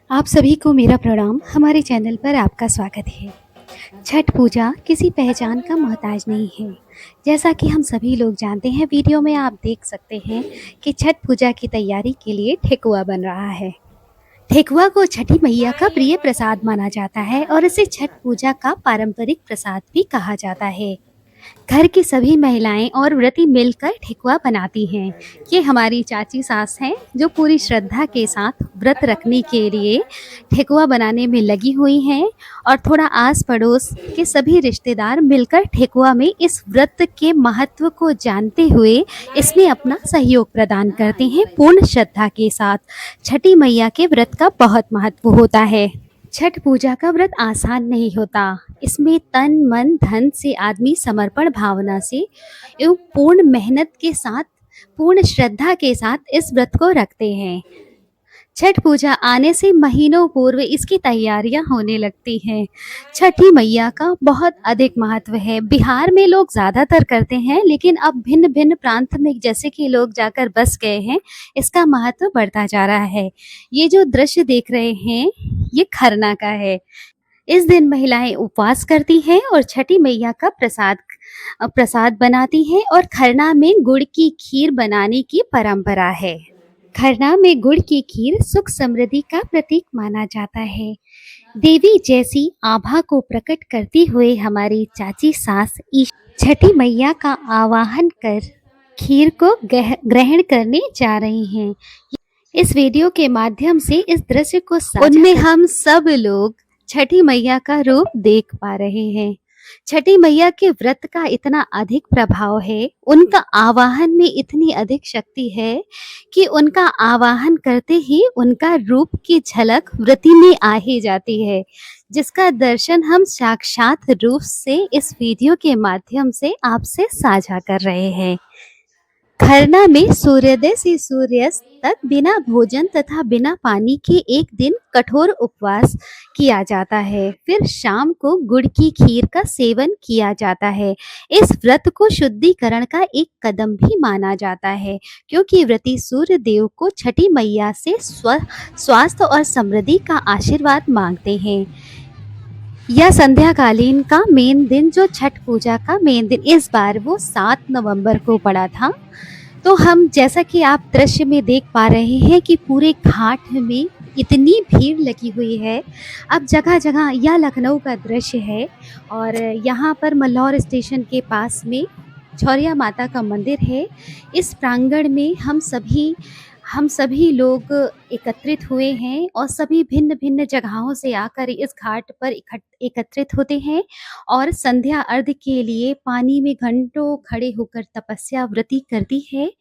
आप सभी को मेरा प्रणाम। हमारे चैनल पर आपका स्वागत है। छठ पूजा किसी पहचान का मोहताज नहीं है। जैसा कि हम सभी लोग जानते हैं, वीडियो में आप देख सकते हैं कि छठ पूजा की तैयारी के लिए ठेकुआ बन रहा है। ठेकुआ को छठी मैया का प्रिय प्रसाद माना जाता है और इसे छठ पूजा का पारंपरिक प्रसाद भी कहा जाता है। घर की सभी महिलाएं और व्रती मिलकर ठेकुआ बनाती हैं। ये हमारी चाची सास हैं जो पूरी श्रद्धा के साथ व्रत रखने के लिए ठेकुआ बनाने में लगी हुई हैं और थोड़ा आस पड़ोस के सभी रिश्तेदार मिलकर ठेकुआ में इस व्रत के महत्व को जानते हुए इसमें अपना सहयोग प्रदान करते हैं पूर्ण श्रद्धा के साथ। छठी मैया के व्रत का बहुत महत्व होता है। छठ पूजा का व्रत आसान नहीं होता। इसमें तन मन धन से आदमी समर्पण भावना से एवं पूर्ण मेहनत के साथ, पूर्ण श्रद्धा के साथ इस व्रत को रखते हैं। छठ पूजा आने से महीनों पूर्व इसकी तैयारियां होने लगती हैं। छठी मैया का बहुत अधिक महत्व है। बिहार में लोग ज़्यादातर करते हैं, लेकिन अब भिन्न भिन्न प्रांत में जैसे कि लोग जाकर बस गए हैं, इसका महत्व बढ़ता जा रहा है। ये जो दृश्य देख रहे हैं, ये खरना का है। इस दिन महिलाएं उपवास करती हैं और छठी मैया का प्रसाद बनाती हैं और खरना में गुड़ की खीर बनाने की परंपरा है। खरना में गुड़ की खीर सुख समृद्धि का प्रतीक माना जाता है। देवी जैसी आभा को प्रकट करती हुए हमारी चाची सास छठी मैया का आवाहन कर खीर को ग्रहण करने जा रही हैं। इस वीडियो के माध्यम से इस दृश्य को उनमें हम सब लोग छठी मैया का रूप देख पा रहे हैं। छठी मैया के व्रत का इतना अधिक प्रभाव है, उनका आवाहन में इतनी अधिक शक्ति है कि उनका आवाहन करते ही उनका रूप की झलक व्रती में आ ही जाती है, जिसका दर्शन हम साक्षात रूप से इस वीडियो के माध्यम से आपसे साझा कर रहे हैं। खरना में सूर्योदय से सूर्यास्त तक बिना भोजन तथा बिना पानी के एक दिन कठोर उपवास किया जाता है। फिर शाम को गुड़ की खीर का सेवन किया जाता है। इस व्रत को शुद्धिकरण का एक कदम भी माना जाता है, क्योंकि व्रती सूर्य देव को छठी मैया से स्वास्थ्य और समृद्धि का आशीर्वाद मांगते हैं। यह संध्याकालीन का मेन दिन, जो छठ पूजा का मेन दिन, इस बार वो 7 नवंबर को पड़ा था। तो हम जैसा कि आप दृश्य में देख पा रहे हैं कि पूरे घाट में इतनी भीड़ लगी हुई है। अब जगह जगह, यह लखनऊ का दृश्य है और यहाँ पर मल्हौर स्टेशन के पास में छौरिया माता का मंदिर है। इस प्रांगण में हम सभी लोग एकत्रित हुए हैं और सभी भिन्न भिन्न जगहों से आकर इस घाट पर एकत्रित होते हैं और संध्या अर्घ के लिए पानी में घंटों खड़े होकर तपस्या व्रती करती है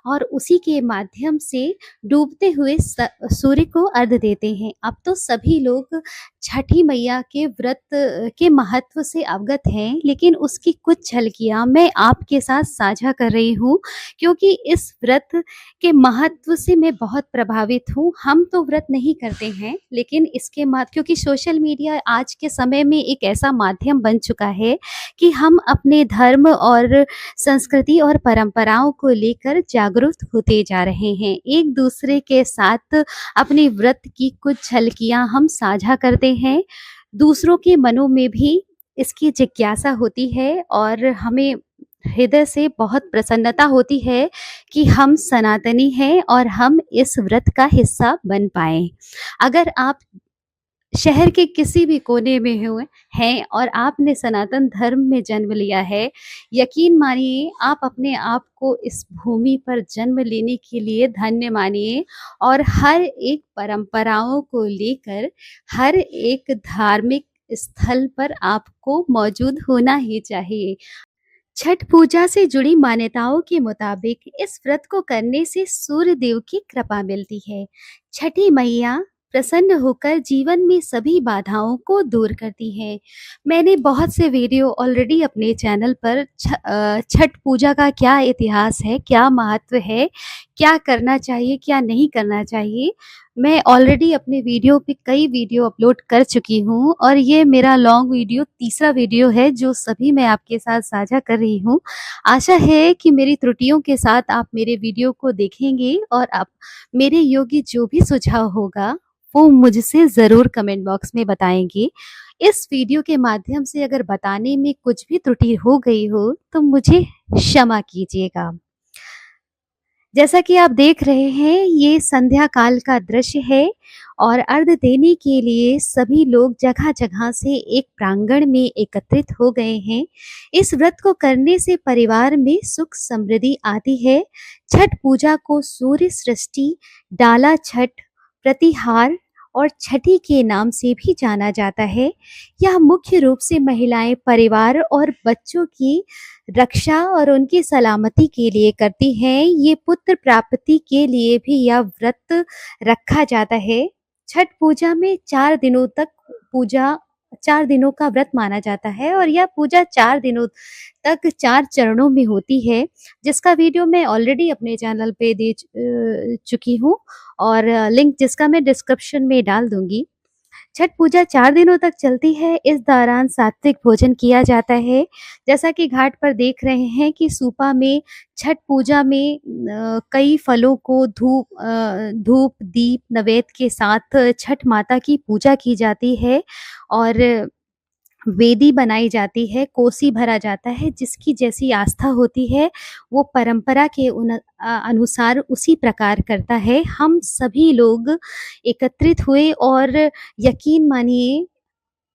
और उसी के माध्यम से डूबते हुए सूर्य को अर्घ देते हैं। अब तो सभी लोग छठी मैया के व्रत के महत्व से अवगत हैं, लेकिन उसकी कुछ झलकियां मैं आपके साथ साझा कर रही हूँ, क्योंकि इस व्रत के महत्व से मैं बहुत प्रभावित हूँ। हम तो व्रत नहीं करते हैं, लेकिन इसके क्योंकि सोशल मीडिया आज के समय में एक ऐसा माध्यम बन चुका है कि हम अपने धर्म और संस्कृति और परंपराओं को लेकर जागरूक होते जा रहे हैं। एक दूसरे के साथ अपने व्रत की कुछ झलकियां हम साझा करते हैं। दूसरों के मनों में भी इसकी जिज्ञासा होती है और हमें हृदय से बहुत प्रसन्नता होती है कि हम सनातनी हैं और हम इस व्रत का हिस्सा बन पाए। अगर आप शहर के किसी भी कोने में हुए हैं और आपने सनातन धर्म में जन्म लिया है, यकीन मानिए आप अपने आप को इस भूमि पर जन्म लेने के लिए धन्य मानिए और हर एक परंपराओं को लेकर हर एक धार्मिक स्थल पर आपको मौजूद होना ही चाहिए। छठ पूजा से जुड़ी मान्यताओं के मुताबिक इस व्रत को करने से सूर्य देव की कृपा मिलती है। छठी मैया प्रसन्न होकर जीवन में सभी बाधाओं को दूर करती है। मैंने बहुत से वीडियो ऑलरेडी अपने चैनल पर छठ पूजा का क्या इतिहास है, क्या महत्व है, क्या करना चाहिए, क्या नहीं करना चाहिए, मैं ऑलरेडी अपने वीडियो पे कई वीडियो अपलोड कर चुकी हूँ और ये मेरा लॉन्ग वीडियो तीसरा वीडियो है जो सभी मैं आपके साथ साझा कर रही हूँ। आशा है कि मेरी त्रुटियों के साथ आप मेरे वीडियो को देखेंगे और आप मेरे योग्य जो भी सुझाव होगा वो मुझसे ज़रूर कमेंट बॉक्स में बताएँगे। इस वीडियो के माध्यम से अगर बताने में कुछ भी त्रुटि हो गई हो तो मुझे क्षमा कीजिएगा। जैसा कि आप देख रहे हैं ये संध्या काल का दृश्य है और अर्घ देने के लिए सभी लोग जगह-जगह से एक प्रांगण में एकत्रित हो गए हैं। इस व्रत को करने से परिवार में सुख समृद्धि आती है। छठ पूजा को सूर्य सृष्टि, डाला छठ, प्रतिहार और छठी के नाम से भी जाना जाता है। यह मुख्य रूप से महिलाएं परिवार और बच्चों की रक्षा और उनकी सलामती के लिए करती हैं। ये पुत्र प्राप्ति के लिए भी यह व्रत रखा जाता है। छठ पूजा में 4 दिनों तक पूजा 4 दिनों का व्रत माना जाता है और यह पूजा 4 दिनों तक 4 चरणों में होती है, जिसका वीडियो मैं ऑलरेडी अपने चैनल पे दे चुकी हूँ और लिंक जिसका मैं डिस्क्रिप्शन में डाल दूँगी। छठ पूजा 4 दिनों तक चलती है। इस दौरान सात्विक भोजन किया जाता है। जैसा कि घाट पर देख रहे हैं कि सूपा में छठ पूजा में कई फलों को धूप, दीप, नैवेद्य के साथ छठ माता की पूजा की जाती है और वेदी बनाई जाती है, कोसी भरा जाता है, जिसकी जैसी आस्था होती है, वो परंपरा के अनुसार उसी प्रकार करता है। हम सभी लोग एकत्रित हुए और यकीन मानिए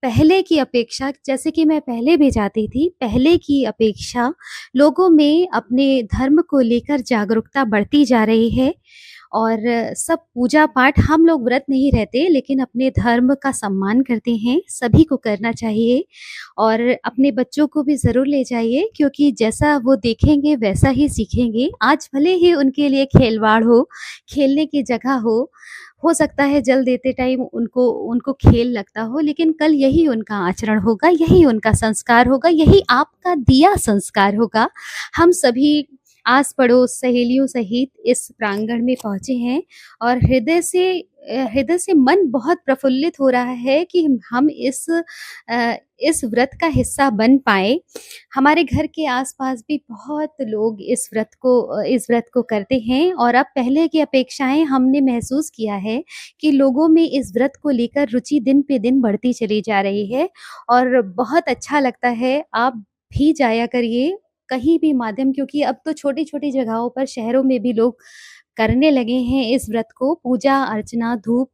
पहले की अपेक्षा जैसे कि मैं पहले भी जाती थी, पहले की अपेक्षा लोगों में अपने धर्म को लेकर जागरूकता बढ़ती जा रही है और सब पूजा-पाठ हम लोग व्रत नहीं रहते लेकिन अपने धर्म का सम्मान करते हैं, सभी को करना चाहिए और अपने बच्चों को भी ज़रूर ले जाइए क्योंकि जैसा वो देखेंगे वैसा ही सीखेंगे। आज भले ही उनके लिए खिलवाड़ हो, खेलने की जगह हो सकता है जल देते टाइम उनको उनको खेल लगता हो लेकिन कल यही उनका आचरण होगा, यही उनका संस्कार होगा, यही आपका दिया संस्कार होगा। हम सभी आस-पड़ोस, सहेलियों सहित इस प्रांगण में पहुँचे हैं और हृदय से मन बहुत प्रफुल्लित हो रहा है कि हम इस व्रत का हिस्सा बन पाएँ। हमारे घर के आस-पास भी बहुत लोग इस व्रत को करते हैं और अब पहले की अपेक्षाएँ हमने महसूस किया है कि लोगों में इस व्रत को लेकर रुचि दिन पे दिन बढ़ती चली जा रही है और बहुत अच्छा लगता है। आप भी जाया करिए कहीं भी माध्यम क्योंकि अब तो छोटी-छोटी जगहों पर शहरों में भी लोग करने लगे हैं इस व्रत को। पूजा अर्चना, धूप,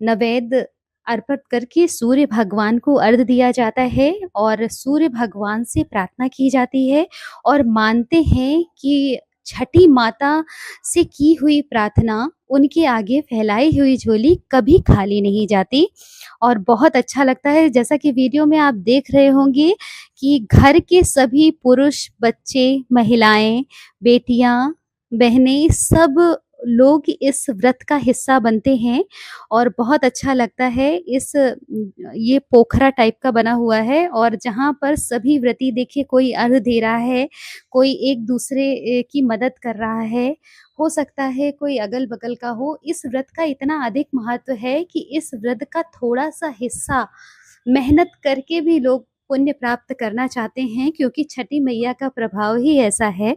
नैवेद्य अर्पित करके सूर्य भगवान को अर्घ दिया जाता है और सूर्य भगवान से प्रार्थना की जाती है और मानते हैं कि छठी माता से की हुई प्रार्थना, उनके आगे फैलाई हुई झोली कभी खाली नहीं जाती और बहुत अच्छा लगता है। जैसा कि वीडियो में आप देख रहे होंगे कि घर के सभी पुरुष, बच्चे, महिलाएँ, बेटियाँ, बहनें सब लोग इस व्रत का हिस्सा बनते हैं और बहुत अच्छा लगता है। ये पोखरा टाइप का बना हुआ है और जहाँ पर सभी व्रती देखिए कोई अर्घ दे रहा है, कोई एक-दूसरे की मदद कर रहा है। हो सकता है कोई अगल-बगल का हो। इस व्रत का इतना अधिक महत्व है कि इस व्रत का थोड़ा-सा हिस्सा मेहनत करके भी लोग पुण्य प्राप्त करना चाहते हैं क्योंकि छठी मैया का प्रभाव ही ऐसा है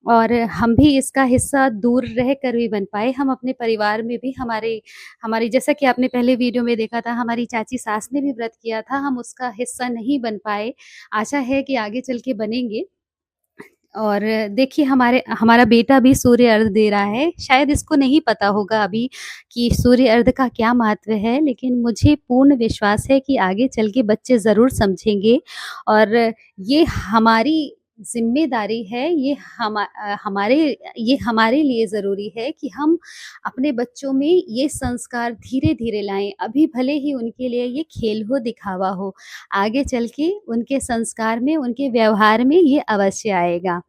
और हम भी इसका हिस्सा दूर रह कर भी बन पाए। हम अपने परिवार में भी हमारी जैसा कि आपने पहले वीडियो में देखा था हमारी चाची सास ने भी व्रत किया था, हम उसका हिस्सा नहीं बन पाए। आशा है कि आगे चल के बनेंगे। और देखिए हमारा बेटा भी सूर्य अर्घ दे रहा है। शायद इसको नहीं पता होगा अभी कि सूर्य अर्घ का क्या महत्व है, लेकिन मुझे पूर्ण विश्वास है कि आगे चल के बच्चे ज़रूर समझेंगे और ये हमारी ज़िम्मेदारी है, ये हमारे लिए ज़रूरी है कि हम अपने बच्चों में ये संस्कार धीरे-धीरे लाएँ। अभी भले ही उनके लिए ये खेल हो, दिखावा हो, आगे चल के उनके संस्कार में, उनके व्यवहार में ये अवश्य आएगा।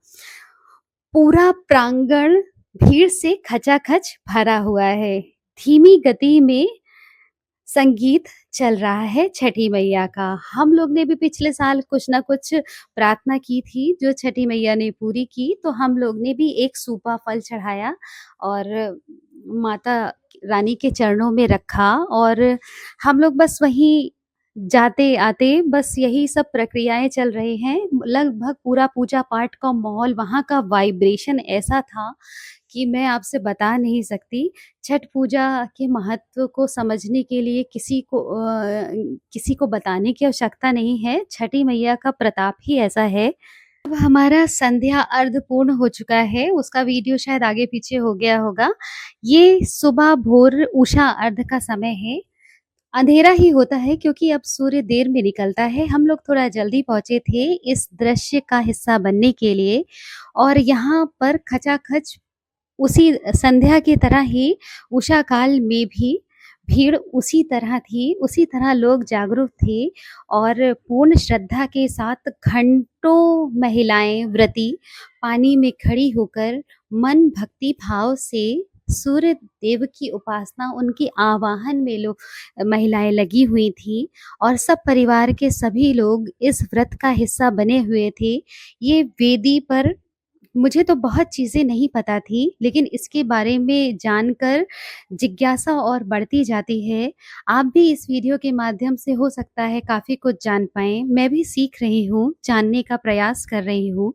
पूरा प्रांगण भीड़ से खचाखच भरा हुआ है। धीमी गति में संगीत चल रहा है छठी मैया का। हम लोग ने भी पिछले साल कुछ न कुछ प्रार्थना की थी, जो छठी मैया ने पूरी की, तो हम लोग ने भी एक सूपा फल चढ़ाया और माता रानी के चरणों में रखा और हम लोग बस वहीं जाते-आते बस यही सब प्रक्रियाएँ चल रही हैं। लगभग पूरा पूजा-पाठ का माहौल, वहाँ का वाइब्रेशन ऐसा था कि मैं आपसे बता नहीं सकती। छठ पूजा के महत्व को समझने के लिए किसी को बताने की आवश्यकता नहीं है। छठी मैया का प्रताप ही ऐसा है। अब हमारा संध्या अर्घ पूर्ण हो चुका है, उसका वीडियो शायद आगे-पीछे हो गया होगा। ये सुबह भोर उषा अर्घ का समय है। अंधेरा ही होता है क्योंकि अब सूर्य देर में निकलता है। हम लोग थोड़ा जल्दी पहुँचे थे इस दृश्य का हिस्सा बनने के लिए और यहाँ पर खचाखच उसी संध्या की तरह ही उषा काल में भी भीड़ उसी तरह थी, उसी तरह लोग जागरूक थे और पूर्ण श्रद्धा के साथ घंटों महिलाएँ व्रती पानी में खड़ी होकर मन भक्ति भाव से सूर्य देव की उपासना, उनकी आवाहन में महिलाएँ लगी हुई थीं और सब परिवार के सभी लोग इस व्रत का हिस्सा बने हुए थे। ये वेदी पर मुझे तो बहुत चीज़ें नहीं पता थी, लेकिन इसके बारे में जानकर जिज्ञासा और बढ़ती जाती है। आप भी इस वीडियो के माध्यम से हो सकता है काफ़ी कुछ जान पाएँ। मैं भी सीख रही हूँ, जानने का प्रयास कर रही हूँ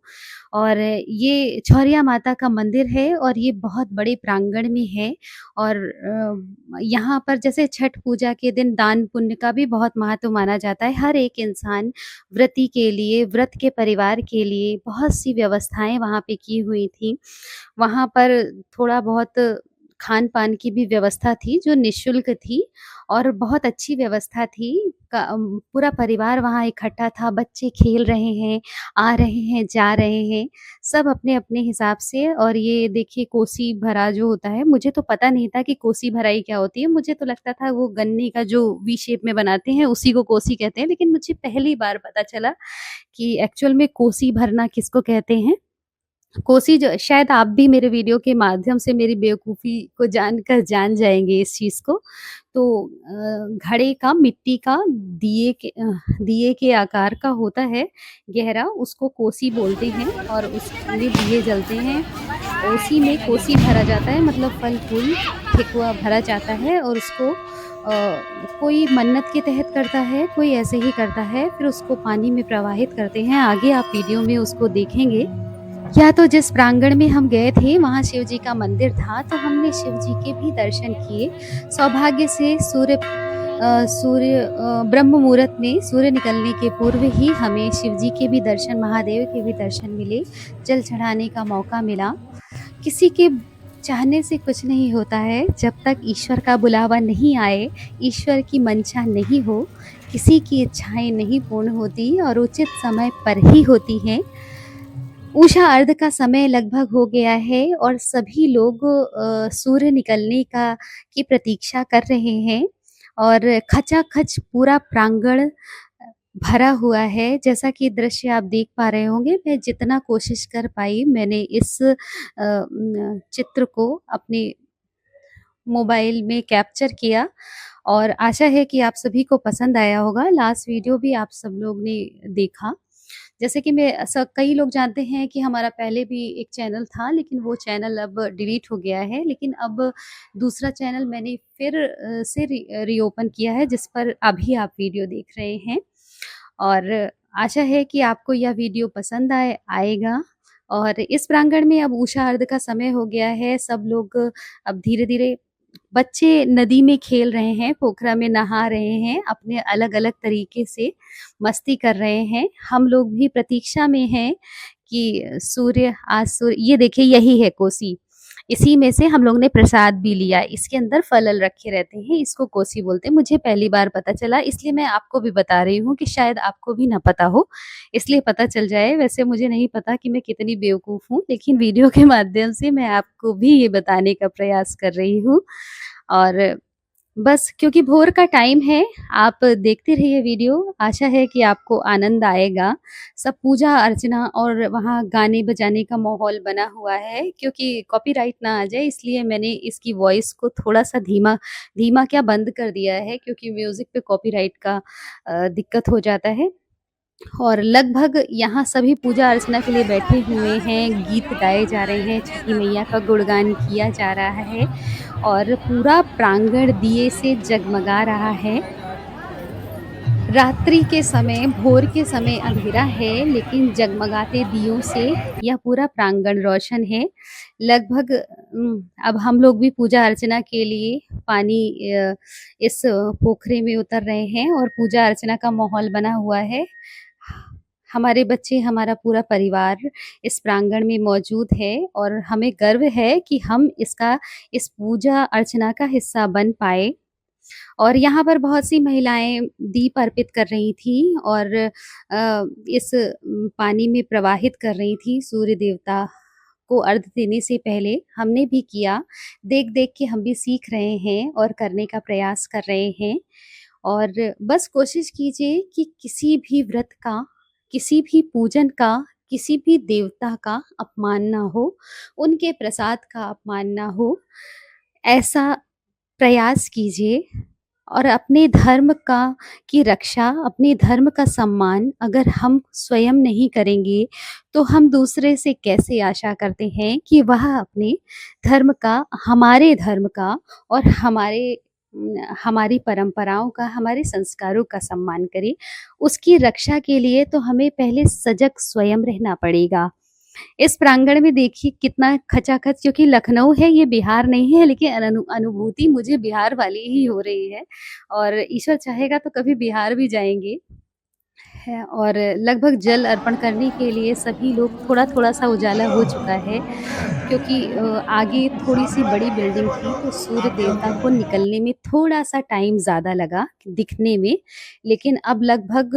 और ये छौरिया माता का मंदिर है और ये बहुत बड़े प्रांगण में है और यहाँ पर जैसे छठ पूजा के दिन दान पुण्य का भी बहुत महत्व माना जाता है। हर एक इंसान व्रती के लिए, व्रत के परिवार के लिए बहुत सी व्यवस्थाएँ वहाँ पे की हुई थी। वहाँ पर थोड़ा बहुत खान-पान की भी व्यवस्था थी जो निःशुल्क थी और बहुत अच्छी व्यवस्था थी। पूरा परिवार वहाँ इकट्ठा था, बच्चे खेल रहे हैं, आ रहे हैं, जा रहे हैं, सब अपने-अपने हिसाब से और ये देखिए कोसी भरा जो होता है, मुझे तो पता नहीं था कि कोसी भराई क्या होती है। मुझे तो लगता था वो गन्ने का जो वी शेप में बनाते हैं उसी को कोसी कहते हैं, लेकिन मुझे पहली बार पता चला कि एक्चुअल में कोसी भरना किसको कहते हैं। कोसी जो शायद आप भी मेरे वीडियो के माध्यम से मेरी बेवकूफ़ी को जानकर जान जाएँगे इस चीज़ को। तो घड़े का मिट्टी का दिए के आकार का होता है गहरा, उसको कोसी बोलते हैं और उसमें दिए जलते हैं। उसी में कोसी भरा जाता है मतलब फल-फूल, ठेकुआ भरा जाता है और उसको कोई मन्नत के तहत करता है, कोई ऐसे ही करता है, फिर उसको पानी में प्रवाहित करते हैं। आगे आप वीडियो में उसको देखेंगे। या तो जिस प्रांगण में हम गए थे वहाँ शिव जी का मंदिर था तो हमने शिव जी के भी दर्शन किए। सौभाग्य से ब्रह्म मुहूर्त में सूर्य निकलने के पूर्व ही हमें शिव जी के भी दर्शन, महादेव के भी दर्शन मिले, जल चढ़ाने का मौका मिला। किसी के चाहने से कुछ नहीं होता है, जब तक ईश्वर का बुलावा नहीं आए, ईश्वर की मंशा नहीं हो, किसी की इच्छाएँ नहीं पूर्ण होती और उचित समय पर ही होती हैं। उषा अर्घ का समय लगभग हो गया है और सभी लोग सूर्य निकलने की प्रतीक्षा कर रहे हैं और खचाखच पूरा प्रांगण भरा हुआ है। जैसा कि दृश्य आप देख पा रहे होंगे, मैं जितना कोशिश कर पाई मैंने इस चित्र को अपने मोबाइल में कैप्चर किया और आशा है कि आप सभी को पसंद आया होगा। लास्ट वीडियो भी आप सब लोग ने देखा। जैसे कि कई लोग जानते हैं कि हमारा पहले भी एक चैनल था लेकिन वो चैनल अब डिलीट हो गया है। लेकिन अब दूसरा चैनल मैंने फिर से रीओपन किया है जिस पर अभी आप वीडियो देख रहे हैं और आशा है कि आपको यह वीडियो पसंद आएगा और इस प्रांगण में अब उषा अर्घ का समय हो गया है। सब लोग अब धीरे-धीरे बच्चे नदी में खेल रहे हैं, पोखरा में नहा रहे हैं, अपने अलग-अलग तरीके से मस्ती कर रहे हैं। हम लोग भी प्रतीक्षा में हैं कि ये देखिए यही है कोसी। इसी में से हम लोग ने प्रसाद भी लिया। इसके अंदर फल रखे रहते हैं, इसको कोसी बोलते हैं। मुझे पहली बार पता चला इसलिए मैं आपको भी बता रही हूँ कि शायद आपको भी ना पता हो, इसलिए पता चल जाए। वैसे मुझे नहीं पता कि मैं कितनी बेवकूफ़ हूँ, लेकिन वीडियो के माध्यम से मैं आपको भी ये बताने का प्रयास कर रही हूँ और बस क्योंकि भोर का टाइम है, आप देखते रहिए वीडियो, आशा है कि आपको आनंद आएगा। सब पूजा अर्चना और वहाँ गाने-बजाने का माहौल बना हुआ है क्योंकि कॉपीराइट ना आ जाए इसलिए मैंने इसकी वॉइस को थोड़ा-सा धीमा क्या बंद कर दिया है क्योंकि म्यूज़िक पे कॉपीराइट का दिक्कत हो जाता है। और लगभग यहाँ सभी पूजा अर्चना के लिए बैठे हुए हैं, गीत गाए जा रहे हैं, छठी मैया का गुणगान किया जा रहा है और पूरा प्रांगण दिए से जगमगा रहा है। रात्रि के समय, भोर के समय अंधेरा है, लेकिन जगमगाते दियों से यह पूरा प्रांगण रोशन है। लगभग अब हम लोग भी पूजा अर्चना के लिए पानी इस पोखरे में उतर रहे हैं और पूजा अर्चना का माहौल बना हुआ है। हमारे बच्चे, हमारा पूरा परिवार इस प्रांगण में मौजूद है और हमें गर्व है कि हम इस पूजा अर्चना का हिस्सा बन पाए। और यहाँ पर बहुत सी महिलाएँ दीप अर्पित कर रही थीं और इस पानी में प्रवाहित कर रही थीं सूर्य देवता को अर्घ देने से पहले। हमने भी किया, देख-देख के हम भी सीख रहे हैं और करने का प्रयास कर रहे हैं। और बस कोशिश कीजिए कि किसी भी व्रत का, किसी भी पूजन का, किसी भी देवता का अपमान ना हो, उनके प्रसाद का अपमान ना हो। ऐसा प्रयास कीजिए और अपने धर्म का की रक्षा, अपने धर्म का सम्मान अगर हम स्वयं नहीं करेंगे, तो हम दूसरे से कैसे आशा करते हैं कि वह अपने धर्म का, हमारे धर्म का और हमारी परंपराओं का, हमारे संस्कारों का सम्मान करे। उसकी रक्षा के लिए तो हमें पहले सजग स्वयं रहना पड़ेगा। इस प्रांगण में देखिए कितना खचाखच, क्योंकि लखनऊ है, ये बिहार नहीं है, लेकिन अनुभूति मुझे बिहार वाली ही हो रही है और ईश्वर चाहेगा तो कभी बिहार भी जाएँगे। है और लगभग जल अर्पण करने के लिए सभी लोग, थोड़ा-थोड़ा सा उजाला हो चुका है, क्योंकि आगे थोड़ी-सी बड़ी बिल्डिंग थी, तो सूर्य देवता को निकलने में थोड़ा-सा टाइम ज़्यादा लगा दिखने में। लेकिन अब लगभग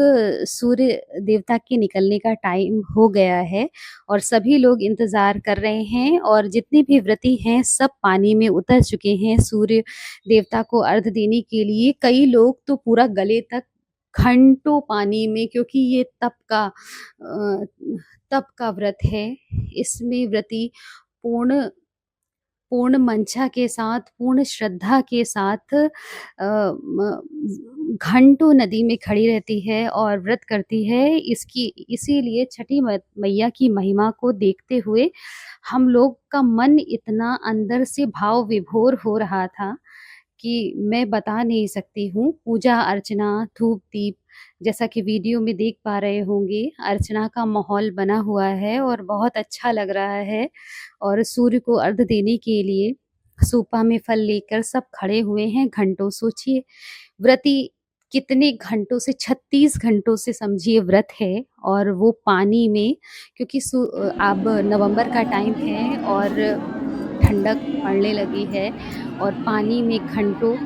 सूर्य देवता के निकलने का टाइम हो गया है और सभी लोग इंतज़ार कर रहे हैं और जितने भी व्रती हैं, सब पानी में उतर चुके हैं सूर्य देवता को अर्घ देने के लिए। कई लोग तो पूरा गले तक घंटों पानी में, क्योंकि ये तप का व्रत है। इसमें व्रती पूर्ण पूर्ण मंशा के साथ, पूर्ण श्रद्धा के साथ घंटों नदी में खड़ी रहती है और व्रत करती है। इसकी इसीलिए छठी मैया की महिमा को देखते हुए हम लोग का मन इतना अंदर से भाव विभोर हो रहा था कि मैं बता नहीं सकती हूँ। पूजा अर्चना, धूप-दीप, जैसा कि वीडियो में देख पा रहे होंगे, अर्चना का माहौल बना हुआ है और बहुत अच्छा लग रहा है। और सूर्य को अर्घ देने के लिए सूपा में फल लेकर सब खड़े हुए हैं घंटों। सोचिए व्रती कितने घंटों से, 36 घंटों से समझिए व्रत है और वो पानी में, क्योंकि अब नवंबर का टाइम है और ठंडक पड़ने लगी है और पानी में घंटों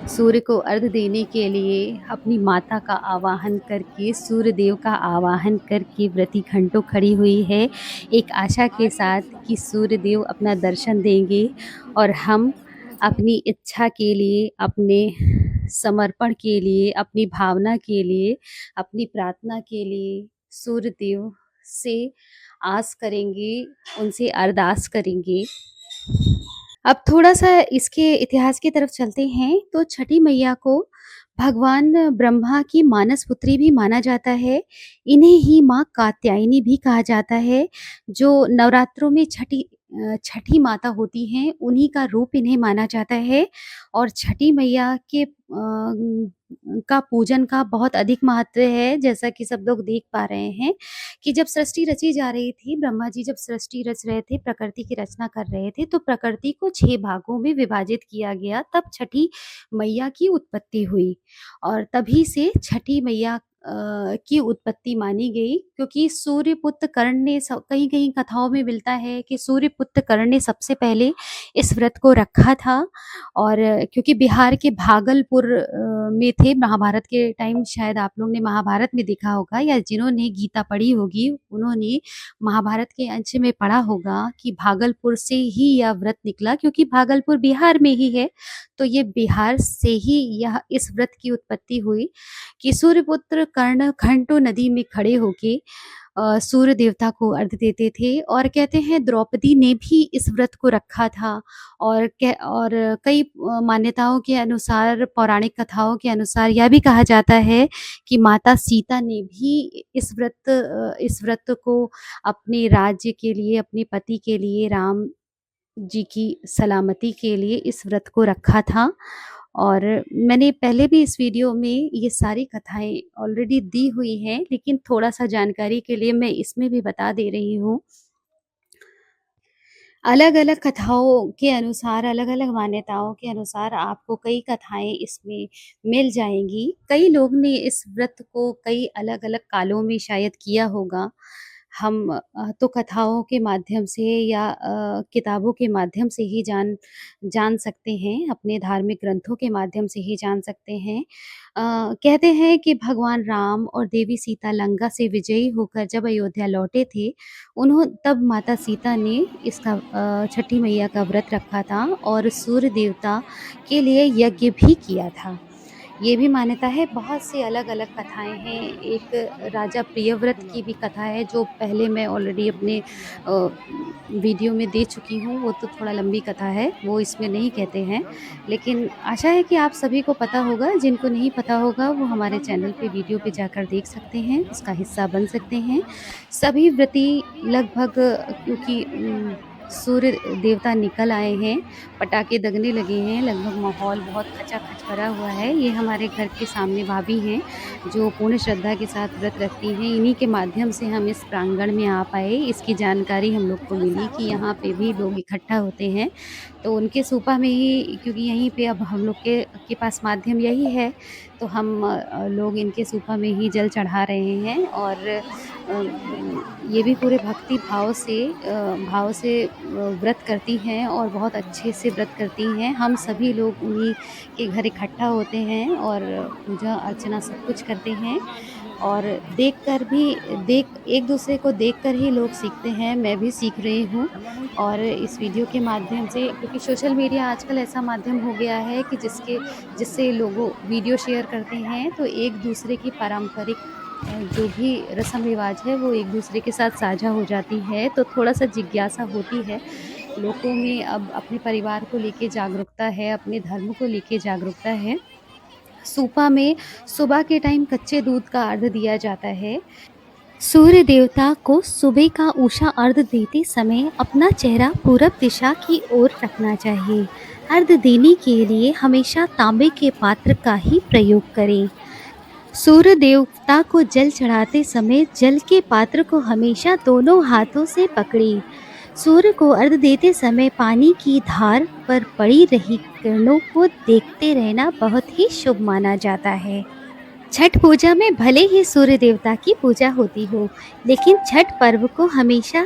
सूर्य को अर्घ देने के लिए अपनी माता का आवाहन करके, सूर्य देव का आवाहन करके व्रती घंटों खड़ी हुई है, एक आशा के साथ कि सूर्य देव अपना दर्शन देंगे और हम अपनी इच्छा के लिए, अपने समर्पण के लिए, अपनी भावना के लिए, अपनी प्रार्थना के लिए सूर्य देव से आस करेंगे, उनसे अरदास करेंगे। अब थोड़ा-सा इसके इतिहास की तरफ चलते हैं, तो छठी मैया को भगवान ब्रह्मा की मानस पुत्री भी माना जाता है। इन्हें ही माँ कात्यायनी भी कहा जाता है। जो नवरात्रों में छठी माता होती हैं, उन्हीं का रूप इन्हें माना जाता है और छठी मैया का पूजन का बहुत अधिक महत्व है। जैसा कि सब लोग देख पा रहे हैं कि जब सृष्टि रची जा रही थी, ब्रह्मा जी जब सृष्टि रच रहे थे, प्रकृति की रचना कर रहे थे, तो प्रकृति को 6 भागों में विभाजित किया गया, तब छठी मैया की उत्पत्ति हुई और तभी से छठी मैया की उत्पत्ति मानी गई, क्योंकि सूर्यपुत्र कर्ण ने कहीं-कहीं कथाओं में मिलता है कि सूर्यपुत्र कर्ण ने सबसे पहले इस व्रत को रखा था और क्योंकि बिहार के भागलपुर में थे महाभारत के टाइम, शायद आप लोग ने महाभारत में देखा होगा या जिन्होंने गीता पढ़ी होगी, उन्होंने महाभारत के अंश में पढ़ा होगा कि भागलपुर से ही यह व्रत निकला, क्योंकि भागलपुर बिहार में ही है, तो ये बिहार से ही यह इस व्रत की उत्पत्ति हुई कि सूर्यपुत्र कर्ण घंटों नदी में खड़े होके सूर्य देवता को अर्घ देते थे और कहते हैं द्रौपदी ने भी इस व्रत को रखा था और कई मान्यताओं के अनुसार, पौराणिक कथाओं के अनुसार यह भी कहा जाता है कि माता सीता ने भी इस व्रत को अपने राज्य के लिए, अपने पति के लिए, राम जी की सलामती के लिए इस व्रत को रखा था और मैंने पहले भी इस वीडियो में ये सारी कथाएँ ऑलरेडी दी हुई हैं, लेकिन थोड़ा-सा जानकारी के लिए मैं इसमें भी बता दे रही हूँ। अलग-अलग कथाओं के अनुसार, अलग-अलग मान्यताओं के अनुसार आपको कई कथाएँ इसमें मिल जाएँगी। कई लोग ने इस व्रत को कई अलग-अलग कालों में शायद किया होगा। हम तो कथाओं के माध्यम से या किताबों के माध्यम से ही जान सकते हैं, अपने धार्मिक ग्रंथों के माध्यम से ही जान सकते हैं। कहते हैं कि भगवान राम और देवी सीता लंका से विजयी होकर जब अयोध्या लौटे थे, तब माता सीता ने इसका छठी मैया का व्रत रखा था और सूर्य देवता के लिए यज्ञ भी किया था। ये भी मान्यता है, बहुत सी अलग-अलग कथाएँ हैं। एक राजा प्रियव्रत की भी कथा है जो पहले मैं ऑलरेडी अपने वीडियो में दे चुकी हूँ, वो तो थोड़ा लंबी कथा है, वो इसमें नहीं कहते हैं। लेकिन आशा है कि आप सभी को पता होगा, जिनको नहीं पता होगा वो हमारे चैनल पे वीडियो पे जाकर देख सकते हैं, उसका हिस्सा बन सकते हैं। सभी व्रती लगभग क्योंकि सूर्य देवता निकल आए हैं, पटाखे दगने लगे हैं, लगभग माहौल बहुत खचाखच भरा हुआ है। ये हमारे घर के सामने भाभी हैं, जो पूर्ण श्रद्धा के साथ व्रत रखती हैं। इन्हीं के माध्यम से हम इस प्रांगण में आ पाए। इसकी जानकारी हम लोग को मिली कि यहाँ पे भी लोग इकट्ठा होते हैं। तो उनके सूपा में ही, क्योंकि यहीं पे अब हम लोग के पास माध्यम यही है, तो हम लोग इनके सूपा में ही जल चढ़ा रहे हैं और ये भी पूरे भक्ति भाव से व्रत करती हैं और बहुत अच्छे से व्रत करती हैं। हम सभी लोग उन्हीं के घर इकट्ठा होते हैं और पूजा अर्चना सब कुछ करते हैं और एक दूसरे को देखकर ही लोग सीखते हैं। मैं भी सीख रही हूँ और इस वीडियो के माध्यम से, क्योंकि सोशल मीडिया आजकल ऐसा माध्यम हो गया है कि जिससे लोग वीडियो शेयर करते हैं तो एक दूसरे की पारंपरिक जो भी रस्म रिवाज है वो एक दूसरे के साथ साझा हो जाती है। तो थोड़ा-सा जिज्ञासा होती है लोगों में, अब अपने परिवार को लेके जागरूकता है, अपने धर्म को लेके जागरूकता है। सूपा में सुबह के टाइम कच्चे दूध का अर्घ दिया जाता है। सूर्य देवता को सुबह का उषा अर्घ देते समय अपना चेहरा पूरब दिशा की ओर रखना चाहिए। अर्घ देने के लिए हमेशा तांबे के पात्र का ही प्रयोग करें। सूर्य देवता को जल चढ़ाते समय जल के पात्र को हमेशा दोनों हाथों से पकड़ें। सूर्य को अर्घ देते समय पानी की धार पर पड़ी रही किरणों को देखते रहना बहुत ही शुभ माना जाता है। छठ पूजा में भले ही सूर्य देवता की पूजा होती हो, लेकिन छठ पर्व को हमेशा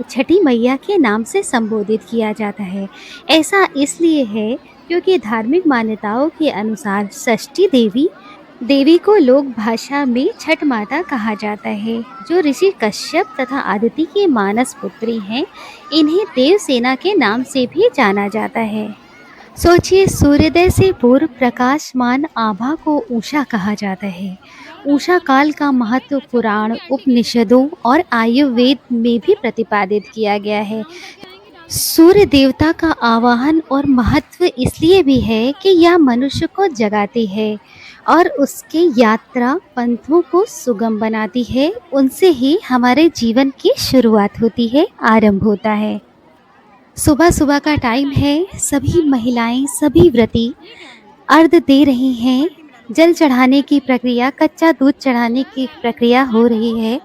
छठी मैया के नाम से संबोधित किया जाता है। ऐसा इसलिए है क्योंकि धार्मिक मान्यताओं के अनुसार षष्ठी देवी को लोक भाषा में छठ माता कहा जाता है, जो ऋषि कश्यप तथा आदिति की मानस पुत्री हैं। इन्हें देवसेना के नाम से भी जाना जाता है। सोचिए, सूर्योदय से पूर्व प्रकाशमान आभा को उषा कहा जाता है। उषा काल का महत्व पुराण, उपनिषदों और आयुर्वेद में भी प्रतिपादित किया गया है। सूर्य देवता का आवाहन और महत्व इसलिए भी है कि यह मनुष्य को जगाती है और उसके यात्रा पंथों को सुगम बनाती है। उनसे ही हमारे जीवन की शुरुआत होती है, आरंभ होता है। सुबह का टाइम है, सभी महिलाएं, सभी व्रती अर्घ दे रही हैं। जल चढ़ाने की प्रक्रिया, कच्चा दूध चढ़ाने की प्रक्रिया हो रही है।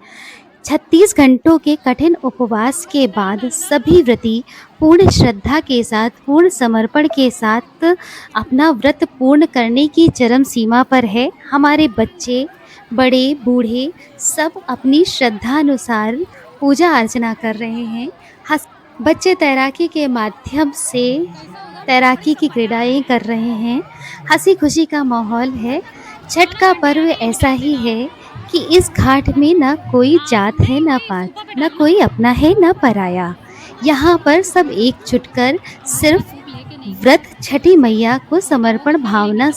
36 घंटों के कठिन उपवास के बाद सभी व्रती पूर्ण श्रद्धा के साथ, पूर्ण समर्पण के साथ अपना व्रत पूर्ण करने की चरम सीमा पर है। हमारे बच्चे, बड़े, बूढ़े सब अपनी श्रद्धा अनुसार पूजा अर्चना कर रहे हैं। बच्चे तैराकी के माध्यम से तैराकी की क्रीड़ाएँ कर रहे हैं। हंसी खुशी का माहौल है। छठ का पर्व ऐसा ही है कि इस घाट में न कोई जात है, न पात, न कोई अपना है, न पराया। यहाँ पर सब एकजुट कर सिर्फ व्रत छठी मैया को समर्पण भावना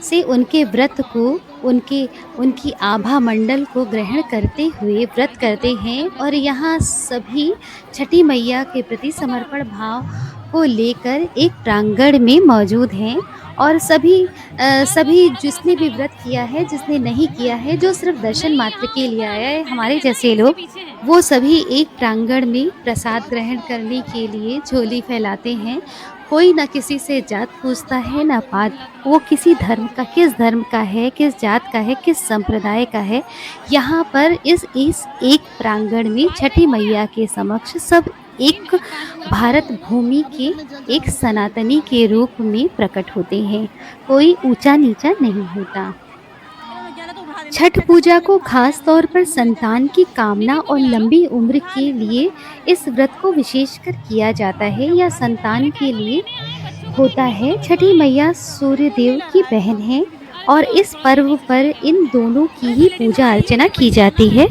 से उनके व्रत को, उनकी आभा मंडल को ग्रहण करते हुए व्रत करते हैं। और यहाँ सभी छठी मैया के प्रति समर्पण भाव को लेकर एक प्रांगण में मौजूद हैं और सभी जिसने भी व्रत किया है, जिसने नहीं किया है, जो सिर्फ दर्शन मात्र के लिए आया है, हमारे जैसे लोग, वो सभी एक प्रांगण में प्रसाद ग्रहण करने के लिए झोली फैलाते हैं। कोई ना किसी से जात पूछता है ना पात, वो किसी धर्म का, किस धर्म का है, किस जात का है, किस संप्रदाय का है। यहाँ पर इस एक प्रांगण में छठी मैया के समक्ष सब एक भारत भूमि के एक सनातनी के रूप में प्रकट होते हैं। कोई ऊंचा नीचा नहीं होता। छठ पूजा को खास तौर पर संतान की कामना और लंबी उम्र के लिए इस व्रत को विशेषकर किया जाता है या संतान के लिए होता है। छठी मैया सूर्य देव की बहन है और इस पर्व पर इन दोनों की ही पूजा अर्चना की जाती है।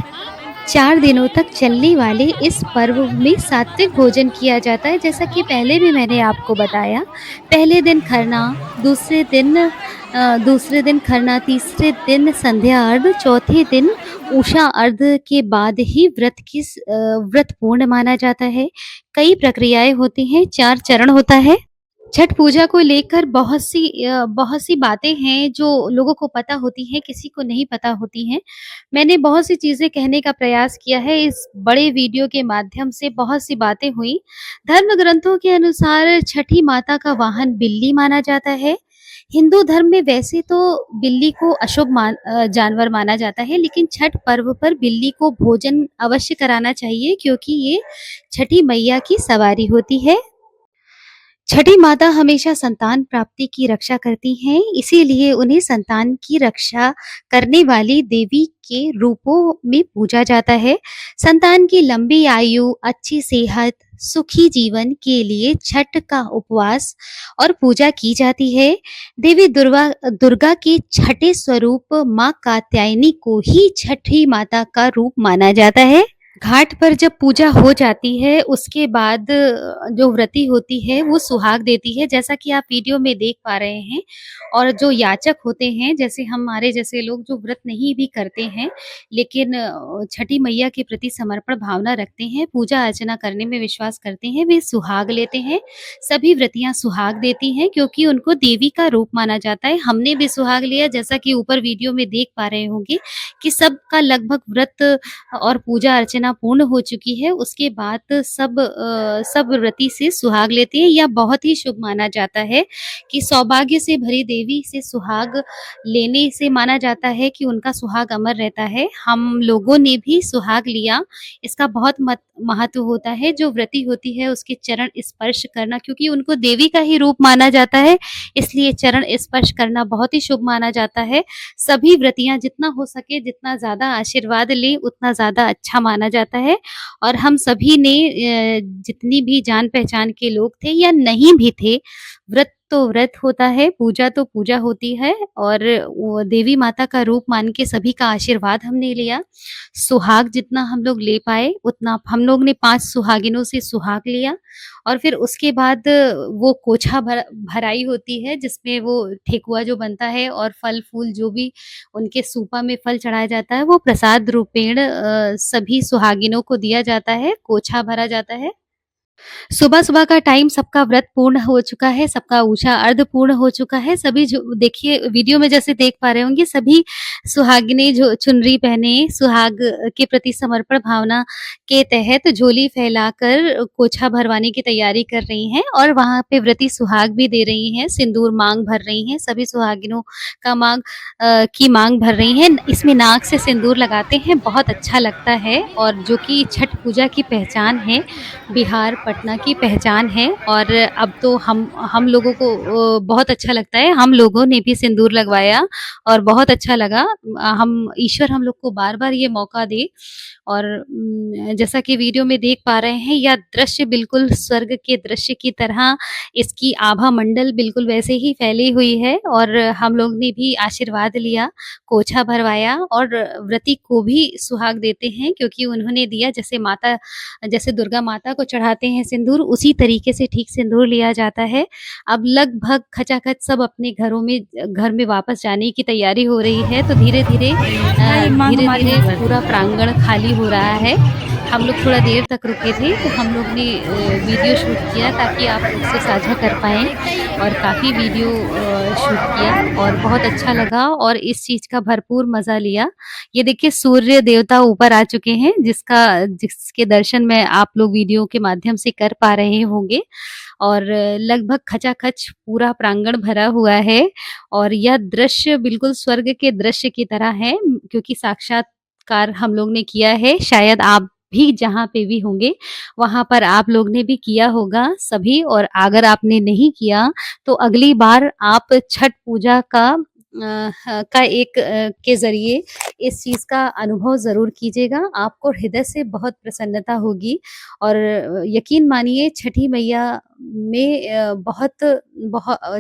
4 दिनों तक चलने वाले इस पर्व में सात्विक भोजन किया जाता है, जैसा कि पहले भी मैंने आपको बताया। पहले दिन खरना, दूसरे दिन खरना, तीसरे दिन संध्या अर्घ, चौथे दिन उषा अर्घ के बाद ही व्रत पूर्ण माना जाता है। कई प्रक्रियाएं होती हैं, 4 चरण होता है। छठ पूजा को लेकर बहुत सी बातें हैं जो लोगों को पता होती हैं, किसी को नहीं पता होती हैं। मैंने बहुत सी चीज़ें कहने का प्रयास किया है, इस बड़े वीडियो के माध्यम से बहुत सी बातें हुई। धर्म ग्रंथों के अनुसार छठी माता का वाहन बिल्ली माना जाता है। हिंदू धर्म में वैसे तो बिल्ली को जानवर माना जाता है, लेकिन छठ पर्व पर बिल्ली को भोजन अवश्य कराना चाहिए, क्योंकि ये छठी मैया की सवारी होती है। छठी माता हमेशा संतान प्राप्ति की रक्षा करती हैं, इसीलिए उन्हें संतान की रक्षा करने वाली देवी के रूपों में पूजा जाता है। संतान की लंबी आयु, अच्छी सेहत, सुखी जीवन के लिए छठ का उपवास और पूजा की जाती है। देवी दुर्गा के छठे स्वरूप माँ कात्यायनी को ही छठी माता का रूप माना जाता है। घाट पर जब पूजा हो जाती है, उसके बाद जो व्रती होती है वो सुहाग देती है, जैसा कि आप वीडियो में देख पा रहे हैं। और जो याचक होते हैं, जैसे हमारे जैसे लोग जो व्रत नहीं भी करते हैं, लेकिन छठी मैया के प्रति समर्पण भावना रखते हैं, पूजा अर्चना करने में विश्वास करते हैं, वे सुहाग लेते हैं। सभी व्रतियां सुहाग देती हैं, क्योंकि उनको देवी का रूप माना जाता है। हमने भी सुहाग लिया, जैसा कि ऊपर वीडियो में देख पा रहे होंगे कि सबका लगभग व्रत और पूजा अर्चना पूर्ण हो चुकी है। उसके बाद सब व्रती से सुहाग लेते हैं। यह बहुत ही शुभ माना जाता है कि सौभाग्य से भरी देवी से सुहाग लेने से माना जाता है कि उनका सुहाग अमर रहता है। हम लोगों ने भी सुहाग लिया, इसका बहुत महत्व होता है। जो व्रती होती है उसके चरण स्पर्श करना, क्योंकि उनको देवी का ही रूप माना जाता है, इसलिए चरण स्पर्श करना बहुत ही शुभ माना जाता है। सभी व्रतियां जितना हो सके, जितना ज़्यादा आशीर्वाद लें, उतना ज़्यादा अच्छा माना जाता है। और हम सभी ने जितनी भी जान पहचान के लोग थे या नहीं भी थे, व्रत तो व्रत होता है, पूजा तो पूजा होती है, और वो देवी माता का रूप मान के सभी का आशीर्वाद हमने लिया। सुहाग जितना हम लोग ले पाए उतना हम लोग ने 5 सुहागिनों से सुहाग लिया। और फिर उसके बाद वो कोछा भराई होती है, जिसमें वो ठेकुआ जो बनता है और फल फूल जो भी उनके सूपा में फल चढ़ाया जाता है, वो प्रसाद रूपेण सभी सुहागिनों को दिया जाता है, कोछा भरा जाता है। सुबह-सुबह का टाइम सबका व्रत पूर्ण हो चुका है, सबका ऊषा अर्घ पूर्ण हो चुका है। सभी जो देखिए वीडियो में जैसे देख पा रहे होंगे, सभी सुहागिनें जो चुनरी पहने सुहाग के प्रति समर्पण भावना के तहत झोली फैलाकर कोछा भरवाने की तैयारी कर रही हैं, और वहाँ पे व्रती सुहाग भी दे रही हैं, सिंदूर मांग भर रही हैं। सभी सुहागिनों का की मांग भर रही हैं। इसमें नाक से सिंदूर लगाते हैं, बहुत अच्छा लगता है, और जो कि छठ पूजा की पहचान है, बिहार पटना की पहचान है। और अब तो हम लोगों को बहुत अच्छा लगता है। हम लोगों ने भी सिंदूर लगवाया और बहुत अच्छा लगा। हम ईश्वर हम लोग को बार-बार ये मौका दे। और जैसा कि वीडियो में देख पा रहे हैं, यह दृश्य बिल्कुल स्वर्ग के दृश्य की तरह, इसकी आभा मंडल बिल्कुल वैसे ही फैली हुई है। और हम लोग ने भी आशीर्वाद लिया, कोछा भरवाया, और व्रती को भी सुहाग देते हैं, क्योंकि उन्होंने दिया। जैसे दुर्गा माता को चढ़ाते हैं सिंदूर, उसी तरीके से ठीक सिंदूर लिया जाता है। अब लगभग खचाखच सब अपने घर में वापस जाने की तैयारी हो रही है, तो धीरे-धीरे पूरा प्रांगण खाली हो रहा है। हम लोग थोड़ा देर तक रुके थे, तो हम लोग ने वीडियो शूट किया ताकि आप लोग से साझा कर पाएँ, और काफ़ी वीडियो शूट किया और बहुत अच्छा लगा और इस चीज़ का भरपूर मज़ा लिया। ये देखिए सूर्य देवता ऊपर आ चुके हैं, जिसके दर्शन में आप लोग वीडियो के माध्यम से कर पा रहे होंगे, और लगभग खचाखच पूरा प्रांगण भरा हुआ है, और यह दृश्य बिल्कुल स्वर्ग के दृश्य की तरह है, क्योंकि साक्षात्कार हम लोग ने किया है। शायद आप भी जहाँ पे भी होंगे, वहाँ पर आप लोग ने भी किया होगा सभी, और अगर आपने नहीं किया, तो अगली बार आप छठ पूजा के ज़रिए इस चीज़ का अनुभव ज़रूर कीजिएगा। आपको हृदय से बहुत प्रसन्नता होगी, और यकीन मानिए छठी मैया में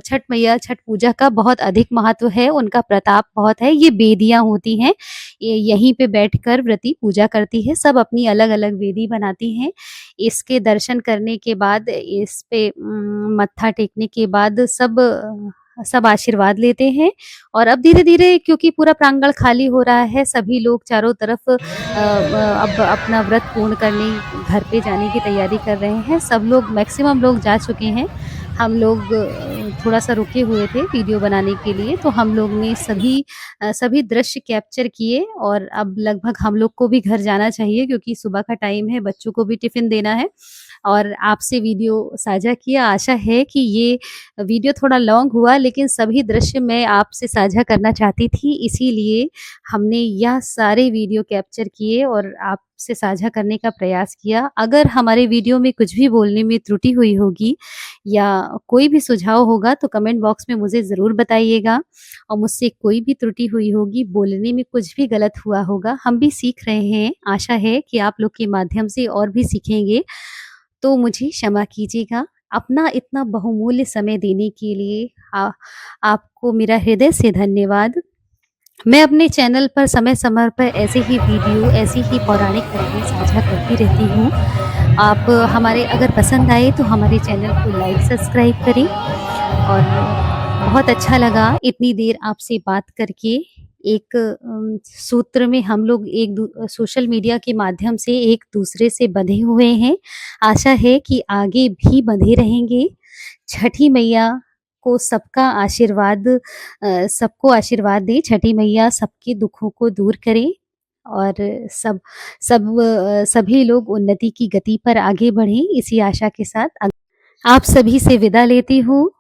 छठ पूजा का बहुत अधिक महत्व है, उनका प्रताप बहुत है। ये वेदियाँ होती हैं, ये यहीं पे बैठकर व्रती पूजा करती है, सब अपनी अलग-अलग वेदी बनाती हैं। इसके दर्शन करने के बाद, इस पे मत्था टेकने के बाद सब आशीर्वाद लेते हैं, और अब धीरे-धीरे क्योंकि पूरा प्रांगण खाली हो रहा है, सभी लोग चारों तरफ अब अपना व्रत पूर्ण करने घर पे जाने की तैयारी कर रहे हैं। सब लोग, मैक्सिमम लोग जा चुके हैं। हम लोग थोड़ा-सा रुके हुए थे वीडियो बनाने के लिए, तो हम लोग ने सभी दृश्य कैप्चर किए, और अब लगभग हम लोग को भी घर जाना चाहिए, क्योंकि सुबह का टाइम है, बच्चों को भी टिफ़िन देना है, और आपसे वीडियो साझा किया। आशा है कि ये वीडियो थोड़ा लॉन्ग हुआ, लेकिन सभी दृश्य मैं आपसे साझा करना चाहती थी, इसीलिए हमने यह सारे वीडियो कैप्चर किए और आपसे साझा करने का प्रयास किया। अगर हमारे वीडियो में कुछ भी बोलने में त्रुटि हुई होगी या कोई भी सुझाव होगा, तो कमेंट बॉक्स में मुझे ज़रूर बताइएगा, और मुझसे कोई भी त्रुटि हुई होगी, बोलने में कुछ भी गलत हुआ होगा, हम भी सीख रहे हैं। आशा है कि आप लोग के माध्यम से और भी सीखेंगे, तो मुझे क्षमा कीजिएगा। अपना इतना बहुमूल्य समय देने के लिए आपको मेरा हृदय से धन्यवाद। मैं अपने चैनल पर समय-समय पर ऐसे ही वीडियो, ऐसी ही पौराणिक कहानी साझा करती रहती हूँ। आप हमारे अगर पसंद आए तो हमारे चैनल को लाइक, सब्सक्राइब करें, और बहुत अच्छा लगा इतनी देर आपसे बात करके। एक सूत्र में हम लोग सोशल मीडिया के माध्यम से एक-दूसरे से बंधे हुए हैं। आशा है कि आगे भी बंधे रहेंगे। छठी मैया को सबको आशीर्वाद दें। छठी मैया सबके दुखों को दूर करें, और सब सभी लोग उन्नति की गति पर आगे बढ़ें, इसी आशा के साथ आप सभी से विदा लेती हूँ।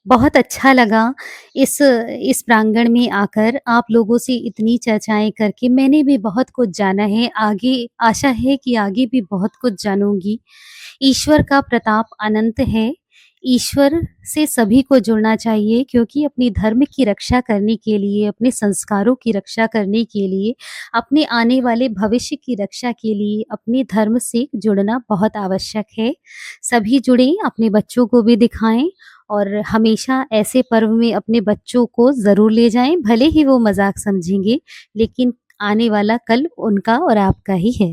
बहुत अच्छा लगा इस प्रांगण में आकर आप लोगों से इतनी चर्चाएँ करके। मैंने भी बहुत कुछ जाना है, आगे आशा है कि आगे भी बहुत कुछ जानूँगी। ईश्वर का प्रताप अनंत है, ईश्वर से सभी को जुड़ना चाहिए, क्योंकि अपने धर्म की रक्षा करने के लिए, अपने संस्कारों की रक्षा करने के लिए, अपने आने वाले भविष्य की रक्षा के लिए अपने धर्म से जुड़ना बहुत आवश्यक है। सभी जुड़ें, अपने बच्चों को भी दिखाएँ, और हमेशा ऐसे पर्व में अपने बच्चों को ज़रूर ले जाएँ, भले ही वो मज़ाक समझेंगे, लेकिन आने वाला कल उनका और आपका ही है।